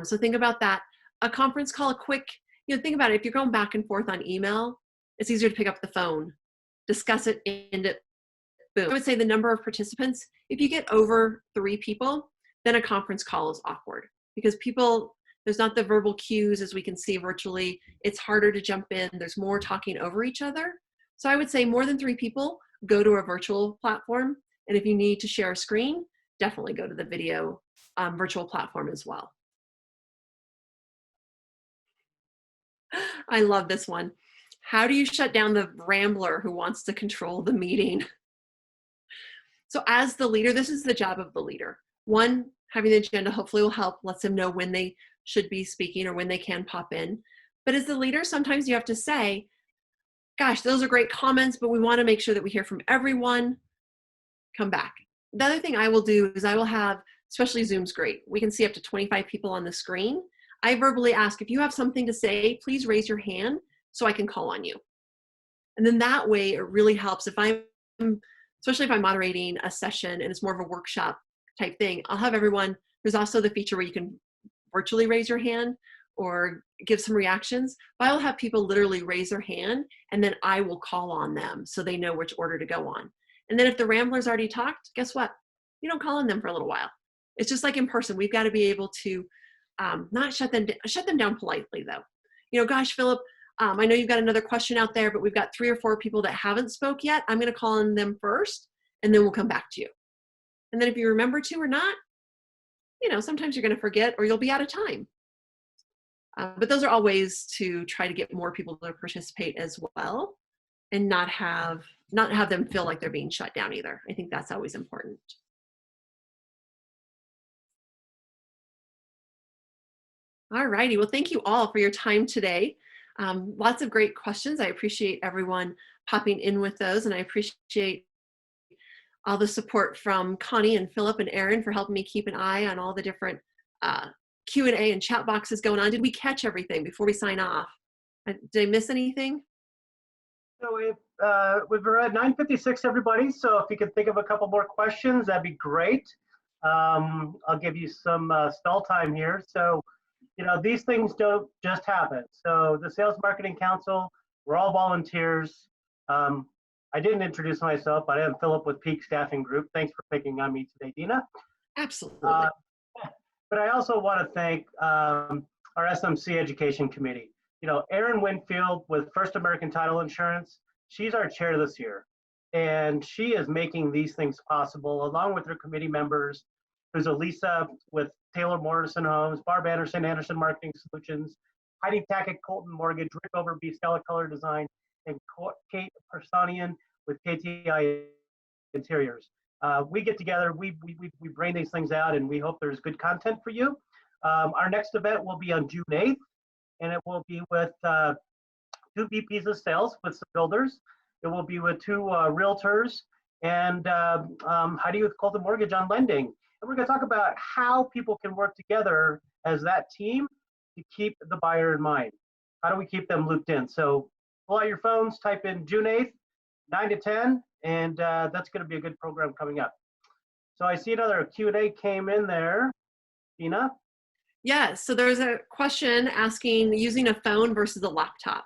So think about that. A conference call, a quick, think about it. If you're going back and forth on email, it's easier to pick up the phone, discuss it, end it, boom. I would say the number of participants, if you get over 3 people, then a conference call is awkward because there's not the verbal cues as we can see virtually. It's harder to jump in. There's more talking over each other. So I would say more than 3 people, go to a virtual platform. And if you need to share a screen, definitely go to the video virtual platform as well. I love this one. How do you shut down the rambler who wants to control the meeting? So as the leader, this is the job of the leader. One, having the agenda hopefully will help, lets them know when they should be speaking or when they can pop in. But as the leader, sometimes you have to say, gosh, those are great comments, but we want to make sure that we hear from everyone. Come back. The other thing I will do is I will have, especially Zoom's great. We can see up to 25 people on the screen. I verbally ask, if you have something to say, please raise your hand so I can call on you. And then that way it really helps. Especially if I'm moderating a session and it's more of a workshop type thing, I'll have everyone, there's also the feature where you can virtually raise your hand or give some reactions, but I'll have people literally raise their hand and then I will call on them so they know which order to go on. And then if the Rambler's already talked, guess what? You don't call on them for a little while. It's just like in person. We've got to be able to not shut them down politely though. Gosh, Philip, I know you've got another question out there, but we've got 3 or 4 people that haven't spoke yet. I'm going to call on them first, and then we'll come back to you. And then if you remember to or not, sometimes you're going to forget or you'll be out of time. But those are all ways to try to get more people to participate as well and not have them feel like they're being shut down either. I think that's always important. All righty. Well, thank you all for your time today. Lots of great questions. I appreciate everyone popping in with those, and I appreciate all the support from Connie and Philip and Aaron for helping me keep an eye on all the different Q&A and chat boxes going on. Did we catch everything before we sign off? Did I miss anything? So we're at 9:56, everybody. So if you could think of a couple more questions, that'd be great. I'll give you some stall time here. So, these things don't just happen. So the Sales Marketing Council, we're all volunteers. I didn't introduce myself, but I am Philip with Peak Staffing Group. Thanks for picking on me today, Dena. Absolutely. But I also want to thank our SMC Education Committee. Erin Winfield with First American Title Insurance, she's our chair this year. And she is making these things possible along with her committee members. There's Elisa with Taylor Morrison Homes, Barb Anderson, Anderson Marketing Solutions, Heidi Tackett, Colton Mortgage, Rick Overby, Stella Color Design, and Kate Personian with KTI Interiors. We get together, we brain these things out, and we hope there's good content for you. Our next event will be on June 8th, and it will be with 2 VPs of sales with some builders. It will be with 2 realtors and Heidi with Colton Mortgage on lending. And we're going to talk about how people can work together as that team to keep the buyer in mind. How do we keep them looped in? So pull out your phones, type in June 8th, 9 to 10, and that's going to be a good program coming up. So I see another Q&A came in there. Dena? Yes, so there's a question asking using a phone versus a laptop.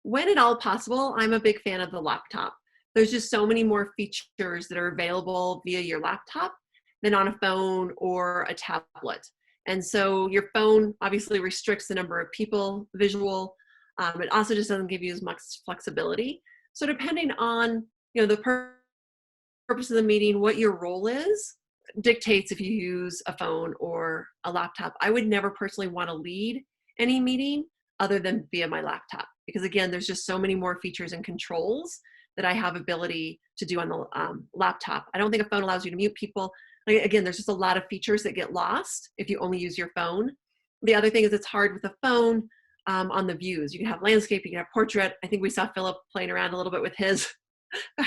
When at all possible, I'm a big fan of the laptop. There's just so many more features that are available via your laptop than on a phone or a tablet. And so your phone obviously restricts the number of people, visual. It also just doesn't give you as much flexibility. So depending on the purpose of the meeting, what your role is, dictates if you use a phone or a laptop. I would never personally want to lead any meeting other than via my laptop, because again, there's just so many more features and controls that I have ability to do on the laptop. I don't think a phone allows you to mute people. Again, there's just a lot of features that get lost if you only use your phone. The other thing is it's hard with a phone on the views. You can have landscape, you can have portrait. I think we saw Philip playing around a little bit with his.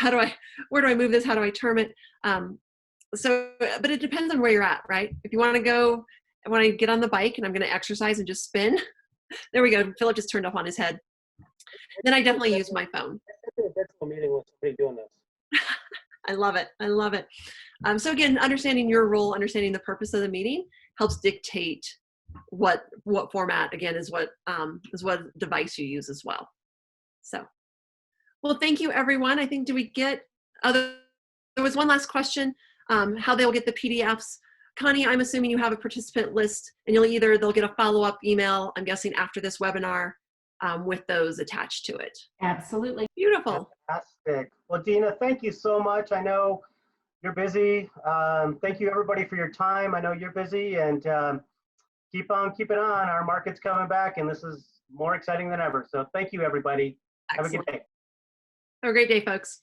Where do I move this? How do I term it? But it depends on where you're at, right? If you want to go, I want to get on the bike and I'm going to exercise and just spin, There we go. Philip just turned off on his head. Then I definitely use my phone. I did a virtual meeting with somebody doing this. I love it. I love it. So again, understanding your role, understanding the purpose of the meeting helps dictate what format, again, is what device you use as well. So, well, thank you, everyone. I think, do we get other, there was one last question, how they'll get the PDFs. Connie, I'm assuming you have a participant list, and they'll get a follow-up email, I'm guessing, after this webinar with those attached to it. Absolutely. Beautiful. Fantastic. Well, Dena, thank you so much. I know you're busy. Thank you, everybody, for your time. I know you're busy, and keep on keeping on. Our market's coming back, and this is more exciting than ever. So thank you, everybody. Excellent. Have a good day. Have a great day, folks.